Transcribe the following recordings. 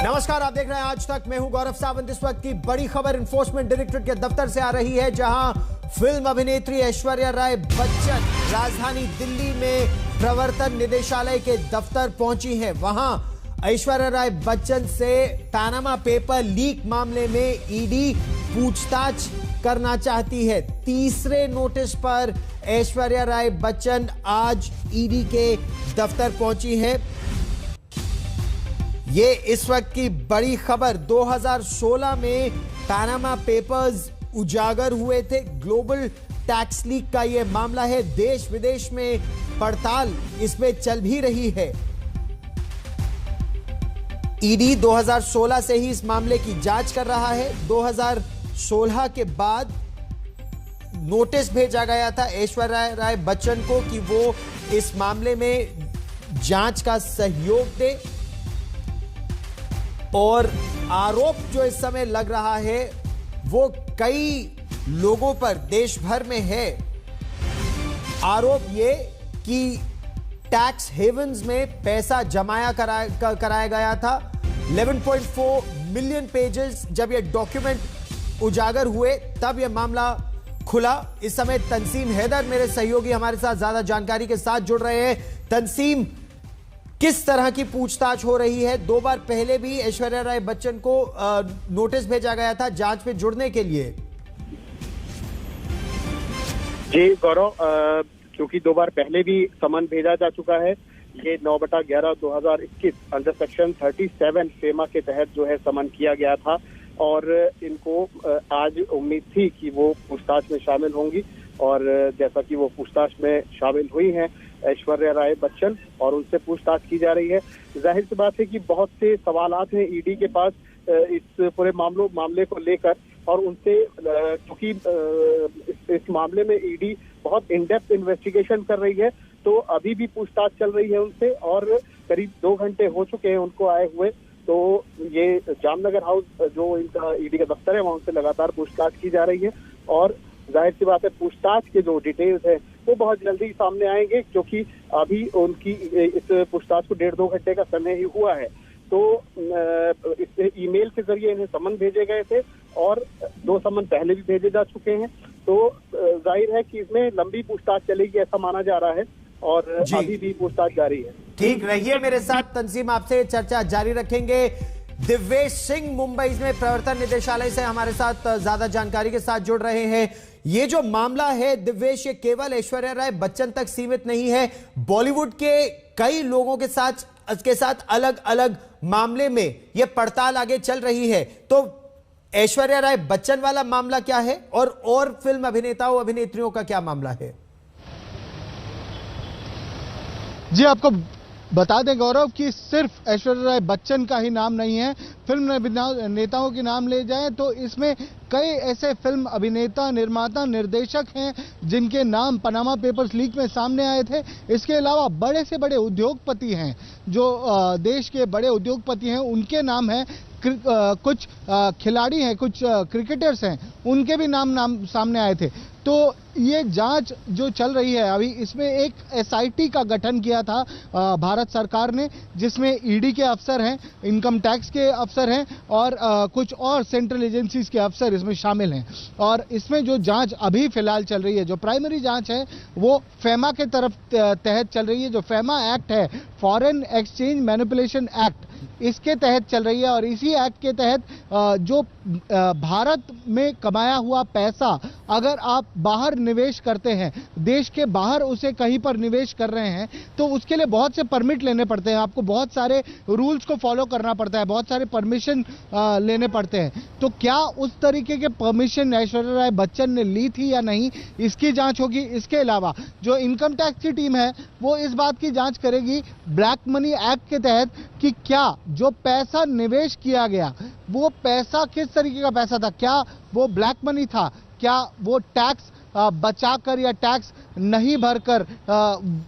नमस्कार, आप देख रहे हैं आज तक। मैं हूं गौरव सावंत। इस वक्त की बड़ी खबर एनफोर्समेंट डायरेक्टरेट के दफ्तर से आ रही है, जहां फिल्म अभिनेत्री ऐश्वर्या राय बच्चन राजधानी दिल्ली में प्रवर्तन निदेशालय के दफ्तर पहुंची हैं। वहां ऐश्वर्या राय बच्चन से पैनामा पेपर लीक मामले में ईडी पूछताछ करना चाहती है। तीसरे नोटिस पर ऐश्वर्या राय बच्चन आज ईडी के दफ्तर पहुंची है। ये इस वक्त की बड़ी खबर। 2016 में पैनामा पेपर्स उजागर हुए थे। ग्लोबल टैक्स लीक का यह मामला है। देश विदेश में पड़ताल इसमें चल भी रही है। ईडी 2016 से ही इस मामले की जांच कर रहा है। 2016 के बाद नोटिस भेजा गया था ऐश्वर्या राय बच्चन को कि वो इस मामले में जांच का सहयोग दे। और आरोप जो इस समय लग रहा है वो कई लोगों पर देश भर में है। आरोप ये कि टैक्स हेवन्स में पैसा जमाया कराया गया था। 11.4 मिलियन पेजेस जब ये डॉक्यूमेंट उजागर हुए तब ये मामला खुला। इस समय तंसीम हैदर मेरे सहयोगी हमारे साथ ज्यादा जानकारी के साथ जुड़ रहे हैं। तंसीम, किस तरह की पूछताछ हो रही है? 2 बार पहले भी ऐश्वर्या राय बच्चन को नोटिस भेजा गया था जांच में जुड़ने के लिए। जी गौरव, क्योंकि 2 बार पहले भी समन भेजा जा चुका है। ये 9/11/2021 अंडर सेक्शन 37 फेमा के तहत जो है समन किया गया था और इनको आज उम्मीद थी कि वो पूछताछ में शामिल होंगी। और जैसा कि वो पूछताछ में शामिल हुई हैं ऐश्वर्या राय बच्चन और उनसे पूछताछ की जा रही है। जाहिर सी बात है कि बहुत से सवालात हैं ईडी के पास इस पूरे मामले को लेकर। और उनसे क्योंकि इस मामले में ईडी बहुत इन डेप्थ इन्वेस्टिगेशन कर रही है, तो अभी भी पूछताछ चल रही है उनसे। और करीब 2 घंटे हो चुके हैं उनको आए हुए। तो ये जामनगर हाउस जो इनका ईडी का दफ्तर है, वहां उनसे लगातार पूछताछ की जा रही है। और जाहिर सी बात है पूछताछ के जो डिटेल्स है वो बहुत जल्दी सामने आएंगे, क्योंकि अभी उनकी इस पूछताछ को 1.5-2 घंटे का समय ही हुआ है। तो इस ईमेल के जरिए इन्हें समन भेजे गए थे और 2 समन पहले भी भेजे जा चुके हैं। तो जाहिर है कि इसमें लंबी पूछताछ चलेगी, ऐसा माना जा रहा है। और अभी भी पूछताछ जारी है। ठीक, रहिए मेरे साथ। तंजीम, आपसे चर्चा जारी रखेंगे। दिव्येश सिंह मुंबई में प्रवर्तन निदेशालय से हमारे साथ ज्यादा जानकारी के साथ जुड़ रहे हैं। ये जो मामला है दिव्येश, ये केवल ऐश्वर्या राय बच्चन तक सीमित नहीं है। बॉलीवुड के कई लोगों के साथ अलग अलग मामले में ये पड़ताल आगे चल रही है। तो ऐश्वर्या राय बच्चन वाला मामला क्या है और फिल्म अभिनेताओं अभिनेत्रियों का क्या मामला है? जी, आपको बता दें गौरव कि सिर्फ ऐश्वर्या राय बच्चन का ही नाम नहीं है। फिल्म नेताओं के नाम ले जाएं तो इसमें कई ऐसे फिल्म अभिनेता, निर्माता, निर्देशक हैं जिनके नाम पनामा पेपर्स लीक में सामने आए थे। इसके अलावा बड़े से बड़े उद्योगपति हैं, जो देश के बड़े उद्योगपति हैं, उनके नाम हैं। कुछ खिलाड़ी हैं, कुछ क्रिकेटर्स हैं, उनके भी नाम सामने आए थे। तो ये जांच जो चल रही है अभी, इसमें एक एसआईटी का गठन किया था भारत सरकार ने, जिसमें ईडी के अफसर हैं, इनकम टैक्स के अफसर हैं और कुछ और सेंट्रल एजेंसीज के अफसर इसमें शामिल हैं। और इसमें जो जांच अभी फिलहाल चल रही है, जो प्राइमरी जांच है, वो फेमा के तहत चल रही है। जो फेमा एक्ट है, फॉरेन एक्सचेंज मैनिपुलेशन एक्ट, इसके तहत चल रही है। और इसी एक्ट के तहत जो भारत में कमाया हुआ पैसा अगर आप बाहर निवेश करते हैं, देश के बाहर उसे कहीं पर निवेश कर रहे हैं, तो उसके लिए बहुत से परमिट लेने पड़ते हैं। आपको बहुत सारे रूल्स को फॉलो करना पड़ता है, बहुत सारे परमिशन लेने पड़ते हैं। तो क्या उस तरीके के परमिशन ऐश्वर्या राय बच्चन ने ली थी या नहीं, इसकी जांच होगी। इसके अलावा जो इनकम टैक्स की टीम है वो इस बात की जांच करेगी ब्लैक मनी एक्ट के तहत कि क्या जो पैसा निवेश किया गया वो पैसा किस तरीके का पैसा था, क्या वो ब्लैक मनी था, क्या वो टैक्स बचाकर या टैक्स नहीं भरकर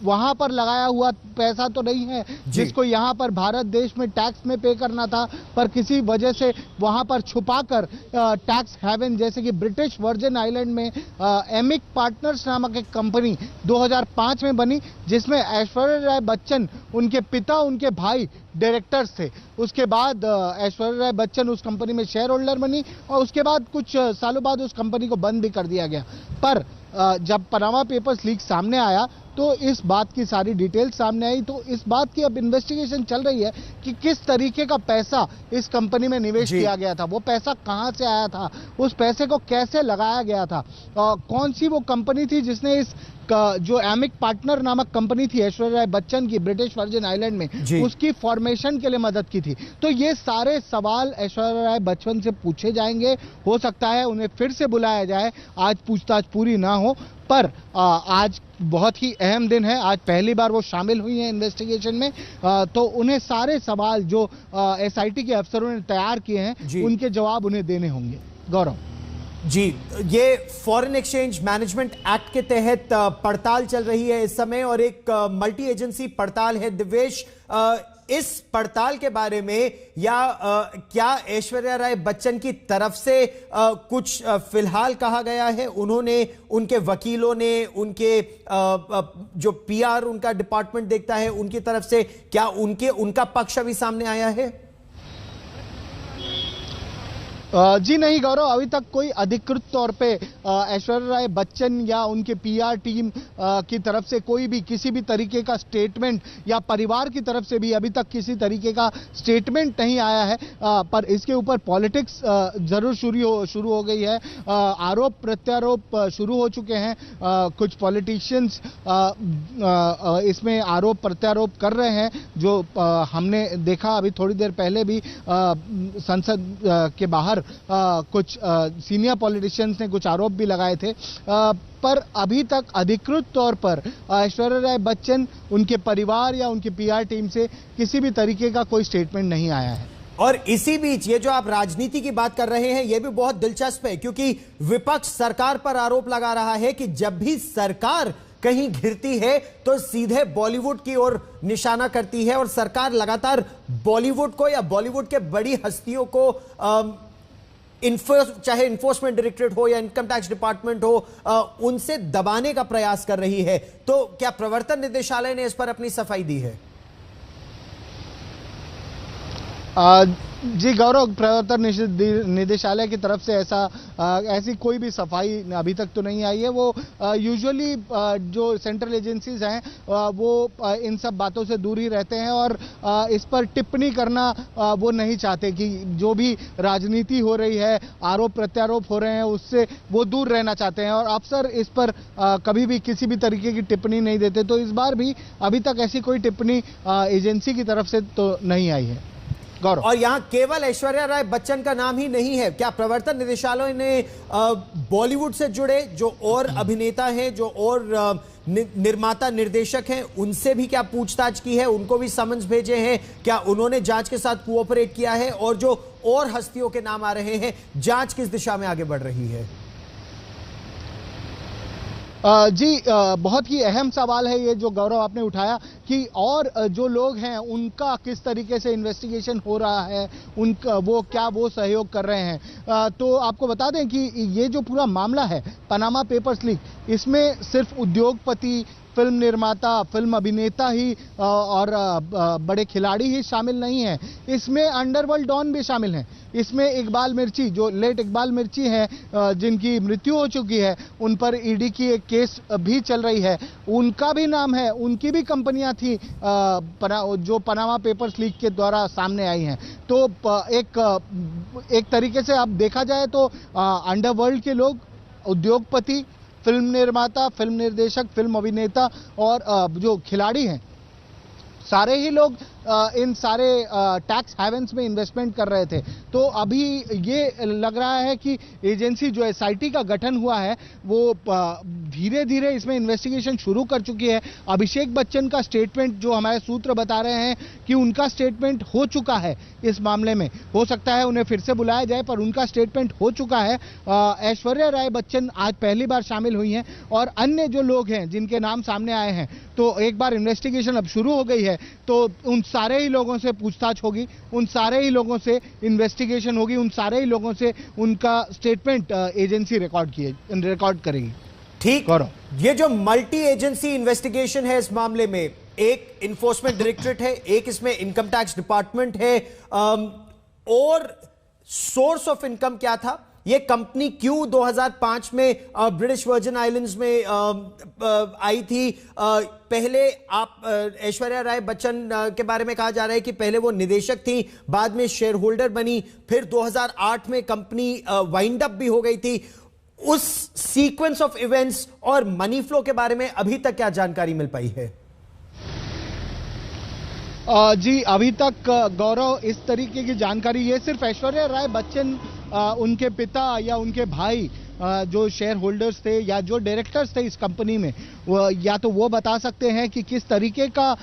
वहां पर लगाया हुआ पैसा तो नहीं है जिसको यहाँ पर भारत देश में टैक्स में पे करना था, पर किसी वजह से वहां पर छुपाकर टैक्स हेवन जैसे कि ब्रिटिश वर्जिन आइलैंड में एमिक पार्टनर्स नामक एक कंपनी 2005 में बनी, जिसमें ऐश्वर्या राय बच्चन, उनके पिता, उनके भाई डायरेक्टर्स थे। उसके बाद ऐश्वर्या राय बच्चन उस कंपनी में शेयर होल्डर बनी और उसके बाद कुछ सालों बाद उस कंपनी को बंद भी कर दिया गया। पर जब पनामा पेपर्स लीक सामने आया तो इस बात की सारी डिटेल सामने आई, तो इस बात की अब इन्वेस्टिगेशन चल रही है कि किस तरीके का पैसा इस कंपनी में निवेश किया गया था, वो पैसा कहां से आया था, उस पैसे को कैसे लगाया गया था, कौन सी वो कंपनी थी जिसने इस जो एमिक पार्टनर नामक कंपनी थी ऐश्वर्या राय बच्चन की ब्रिटिश वर्जिन आइलैंड में, उसकी फॉर्मेशन के लिए मदद की थी। तो ये सारे सवाल ऐश्वर्या राय बच्चन से पूछे जाएंगे। हो सकता है उन्हें फिर से बुलाया जाए, आज पूछताछ पूरी ना हो, पर आज बहुत ही अहम दिन है, आज पहली बार वो शामिल हुई हैं इन्वेस्टिगेशन में, तो उन्हें सारे सवाल जो एसआईटी के अफसरों ने तैयार किए हैं उनके जवाब उन्हें देने होंगे। गौरव जी, ये फॉरेन एक्सचेंज मैनेजमेंट एक्ट के तहत पड़ताल चल रही है इस समय और एक मल्टी एजेंसी पड़ताल है। दिवेश, इस पड़ताल के बारे में या क्या ऐश्वर्या राय बच्चन की तरफ से कुछ फिलहाल कहा गया है? उन्होंने, उनके वकीलों ने, उनके जो पीआर उनका डिपार्टमेंट देखता है उनकी तरफ से क्या उनका पक्ष अभी सामने आया है? जी नहीं गौरव, अभी तक कोई अधिकृत तौर पे ऐश्वर्या राय बच्चन या उनके पीआर टीम की तरफ से कोई भी किसी भी तरीके का स्टेटमेंट या परिवार की तरफ से भी अभी तक किसी तरीके का स्टेटमेंट नहीं आया है। पर इसके ऊपर पॉलिटिक्स जरूर शुरू हो गई है, आरोप प्रत्यारोप शुरू हो चुके हैं। कुछ पॉलिटिशियंस इसमें आरोप प्रत्यारोप कर रहे हैं, जो हमने देखा अभी थोड़ी देर पहले भी संसद के बाहर कुछ सीनियर पॉलिटिशियंस ने कुछ आरोप भी लगाए थे। पर अभी तक अधिकृत तौर पर ऐश्वर्या राय बच्चन, उनके परिवार या उनकी पीआर टीम से किसी भी तरीके का कोई स्टेटमेंट नहीं आया है। और इसी बीच ये जो आप राजनीति की बात कर रहे हैं, यह भी बहुत दिलचस्प है, क्योंकि विपक्ष सरकार पर आरोप लगा रहा है कि जब भी सरकार कहीं घिरती है तो सीधे बॉलीवुड की ओर निशाना करती है और सरकार लगातार बॉलीवुड को या बॉलीवुड के बड़ी हस्तियों को चाहे इन्फोर्समेंट डायरेक्टरेट हो या इनकम टैक्स डिपार्टमेंट हो, उनसे दबाने का प्रयास कर रही है। तो क्या प्रवर्तन निदेशालय ने इस पर अपनी सफाई दी है? जी गौरव, प्रवर्तन निदेशालय की तरफ से ऐसी कोई भी सफाई अभी तक तो नहीं आई है। वो यूजुअली जो सेंट्रल एजेंसीज हैं वो इन सब बातों से दूर ही रहते हैं और इस पर टिप्पणी करना वो नहीं चाहते कि जो भी राजनीति हो रही है, आरोप प्रत्यारोप हो रहे हैं, उससे वो दूर रहना चाहते हैं और अफसर इस पर कभी भी किसी भी तरीके की टिप्पणी नहीं देते। तो इस बार भी अभी तक ऐसी कोई टिप्पणी एजेंसी की तरफ से तो नहीं आई है। और यहां केवल ऐश्वर्या राय बच्चन का नाम ही नहीं है, क्या प्रवर्तन निदेशालय ने बॉलीवुड से जुड़े जो और अभिनेता हैं, जो और निर्माता निर्देशक हैं, उनसे भी क्या पूछताछ की है? उनको भी समन्स भेजे हैं? क्या उन्होंने जांच के साथ कोऑपरेट किया है? और जो और हस्तियों के नाम आ रहे हैं, जांच किस दिशा में आगे बढ़ रही है? जी, बहुत ही अहम सवाल है ये जो गौरव आपने उठाया कि और जो लोग हैं उनका किस तरीके से इन्वेस्टिगेशन हो रहा है, उनका वो सहयोग कर रहे हैं। तो आपको बता दें कि ये जो पूरा मामला है पनामा पेपर्स लीक, इसमें सिर्फ उद्योगपति, फिल्म निर्माता, फिल्म अभिनेता ही और बड़े खिलाड़ी ही शामिल नहीं हैं, इसमें अंडरवर्ल्ड डॉन भी शामिल हैं। इसमें इकबाल मिर्ची, जो लेट इकबाल मिर्ची हैं, जिनकी मृत्यु हो चुकी है, उन पर ईडी की एक केस भी चल रही है, उनका भी नाम है, उनकी भी कंपनियां थी जो पनामा पेपर्स लीक के द्वारा सामने आई हैं। तो एक तरीके से अब देखा जाए तो अंडरवर्ल्ड के लोग, उद्योगपति, फिल्म निर्माता, फिल्म निर्देशक, फिल्म अभिनेता और जो खिलाड़ी हैं, सारे ही लोग इन सारे टैक्स हेवन्स में इन्वेस्टमेंट कर रहे थे। तो अभी ये लग रहा है कि एजेंसी जो एसआईटी का गठन हुआ है वो धीरे धीरे इसमें इन्वेस्टिगेशन शुरू कर चुकी है। अभिषेक बच्चन का स्टेटमेंट, जो हमारे सूत्र बता रहे हैं कि उनका स्टेटमेंट हो चुका है इस मामले में, हो सकता है उन्हें फिर से बुलाया जाए, पर उनका स्टेटमेंट हो चुका है। ऐश्वर्या राय बच्चन आज पहली बार शामिल हुई हैं और अन्य जो लोग हैं जिनके नाम सामने आए हैं, तो एक बार इन्वेस्टिगेशन अब शुरू हो गई है तो उन सारे ही लोगों से पूछताछ होगी, उन सारे ही लोगों से इन्वेस्टिगेशन होगी, उन सारे ही लोगों से उनका स्टेटमेंट एजेंसी रिकॉर्ड करेगी। ठीक, ये जो मल्टी एजेंसी इन्वेस्टिगेशन है इस मामले में, एक इन्फोर्समेंट डायरेक्टरेट है, एक इसमें इनकम टैक्स डिपार्टमेंट है, और सोर्स ऑफ इनकम क्या था, ये कंपनी क्यों 2005 में ब्रिटिश वर्जिन आइलैंड्स में आई थी। पहले आप ऐश्वर्या राय बच्चन के बारे में कहा जा रहा है कि पहले वो निदेशक थी, बाद में शेयर होल्डर बनी, फिर 2008 में कंपनी वाइंड अप भी हो गई थी। उस सीक्वेंस ऑफ इवेंट्स और मनी फ्लो के बारे में अभी तक क्या जानकारी मिल पाई है? जी, अभी तक गौरव इस तरीके की जानकारी, ये सिर्फ ऐश्वर्या राय बच्चन, उनके पिता या उनके भाई जो शेयर होल्डर्स थे या जो डायरेक्टर्स थे इस कंपनी में, या तो वो बता सकते हैं कि किस तरीके का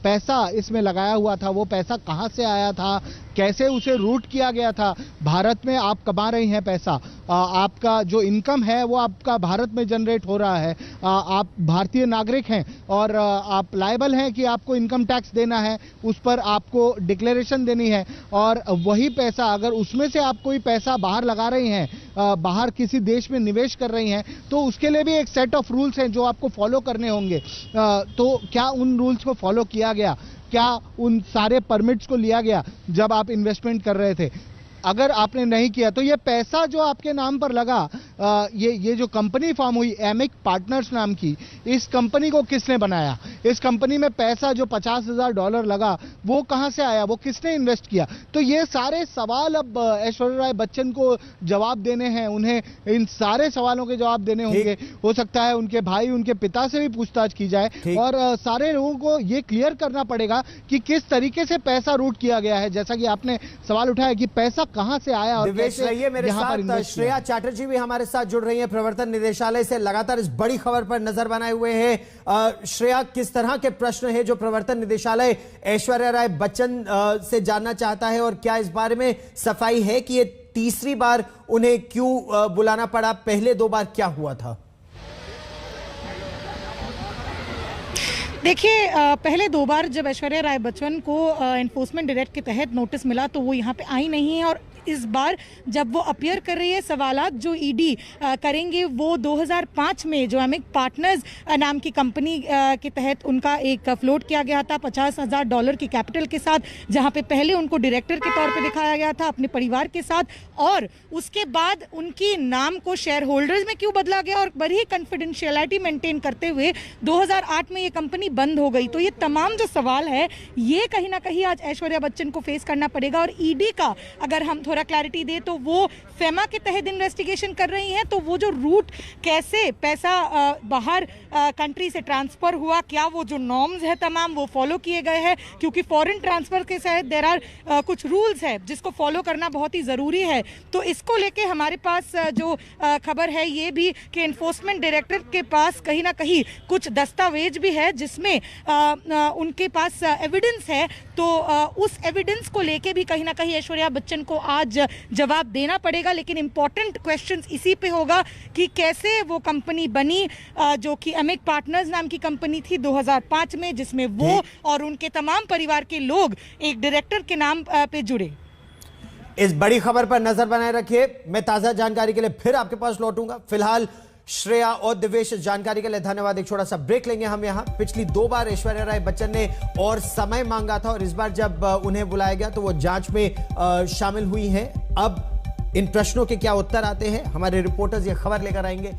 पैसा इसमें लगाया हुआ था, वो पैसा कहां से आया था, कैसे उसे रूट किया गया था। भारत में आप कमा रही हैं पैसा, आपका जो इनकम है वो आपका भारत में जनरेट हो रहा है, आप भारतीय नागरिक हैं और आप लायबल हैं कि आपको इनकम टैक्स देना है, उस पर आपको डिक्लेरेशन देनी है, और वही पैसा अगर उसमें से आप कोई पैसा बाहर लगा रही हैं, बाहर किसी देश में निवेश कर रही हैं, तो उसके लिए भी एक सेट ऑफ रूल्स हैं जो आपको फॉलो करने होंगे। तो क्या उन रूल्स को फॉलो किया गया? क्या उन सारे परमिट्स को लिया गया जब आप इन्वेस्टमेंट कर रहे थे? अगर आपने नहीं किया तो ये पैसा जो आपके नाम पर लगा, ये जो कंपनी फॉर्म हुई एमिक पार्टनर्स नाम की, इस कंपनी को किसने बनाया? इस कंपनी में पैसा जो $50,000 लगा वो कहां से आया, वो किसने इन्वेस्ट किया? तो ये सारे सवाल अब ऐश्वर्या राय बच्चन को जवाब देने हैं, उन्हें इन सारे सवालों के जवाब देने होंगे। हो सकता है उनके भाई, उनके पिता से भी पूछताछ की जाए और सारे लोगों को ये क्लियर करना पड़ेगा कि किस तरीके से पैसा रूट किया गया है। जैसा कि आपने सवाल उठाया कि पैसा कहां से आया और दिवेश रहिए मेरे साथ, श्रेया चैटर्जी भी हमारे साथ जुड़ रही हैं प्रवर्तन निदेशालय से, लगातार इस बड़ी खबर पर नजर बनाए हुए हैं। श्रेया, किस तरह के प्रश्न है जो प्रवर्तन निदेशालय ऐश्वर्या राय बच्चन से जानना चाहता है और क्या इस बारे में सफाई है कि ये तीसरी बार उन्हें क्यों बुलाना पड़ा, पहले 2 बार क्या हुआ था? देखिए, पहले 2 बार जब ऐश्वर्या राय बच्चन को एनफोर्समेंट डायरेक्ट के तहत नोटिस मिला तो वो यहाँ पे आई नहीं है, और इस बार जब वो अपीयर कर रही है, सवालात जो ईडी करेंगे वो 2005 में जो एमिक पार्टनर्स नाम की कंपनी के तहत उनका एक फ्लोट किया गया था $50,000 की कैपिटल के साथ, जहां पे पहले उनको डायरेक्टर के तौर पे दिखाया गया था अपने परिवार के साथ, और उसके बाद उनकी नाम को शेयर होल्डर्स में क्यों बदला गया और बड़ी कॉन्फिडेंशियलिटी मेंटेन करते हुए 2008 में ये कंपनी बंद हो गई। तो ये तमाम जो सवाल है ये कहीं ना कहीं आज ऐश्वर्या बच्चन को फेस करना पड़ेगा, और ईडी का अगर हम थोड़ा क्लैरिटी दे तो वो फेमा के तहत इन्वेस्टिगेशन कर रही हैं, तो वो जो रूट कैसे पैसा बाहर कंट्री से ट्रांसफर हुआ, क्या वो जो नॉर्म्स है तमाम वो फॉलो किए गए हैं, क्योंकि फॉरेन ट्रांसफर के तहत देयर आर कुछ रूल्स है जिसको फॉलो करना बहुत ही जरूरी है। तो इसको लेके हमारे पास जो खबर है ये भी कि एनफोर्समेंट डायरेक्टर के पास कहीं ना कहीं कुछ दस्तावेज भी है जिसमें उनके पास एविडेंस है, तो उस एविडेंस को लेके भी कहीं ना कहीं ऐश्वर्या बच्चन को आज जवाब देना पड़ेगा। लेकिन इंपॉर्टेंट क्वेश्चंस इसी पे होगा कि कैसे वो कंपनी बनी जो कि एमिक पार्टनर्स नाम की कंपनी थी 2005 में, जिसमें वो और उनके तमाम परिवार के लोग एक डायरेक्टर के नाम पे जुड़े। इस बड़ी खबर पर नजर बनाए रखिए, मैं ताजा जानकारी के लिए फिर आपके पास लौटूंगा। फिलहाल श्रेया और दिवेश जानकारी के लिए धन्यवाद। एक छोटा सा ब्रेक लेंगे हम यहाँ। पिछली 2 बार ऐश्वर्या राय बच्चन ने और समय मांगा था और इस बार जब उन्हें बुलाया गया तो वो जांच में शामिल हुई हैं। अब इन प्रश्नों के क्या उत्तर आते हैं, हमारे रिपोर्टर्स ये खबर लेकर आएंगे।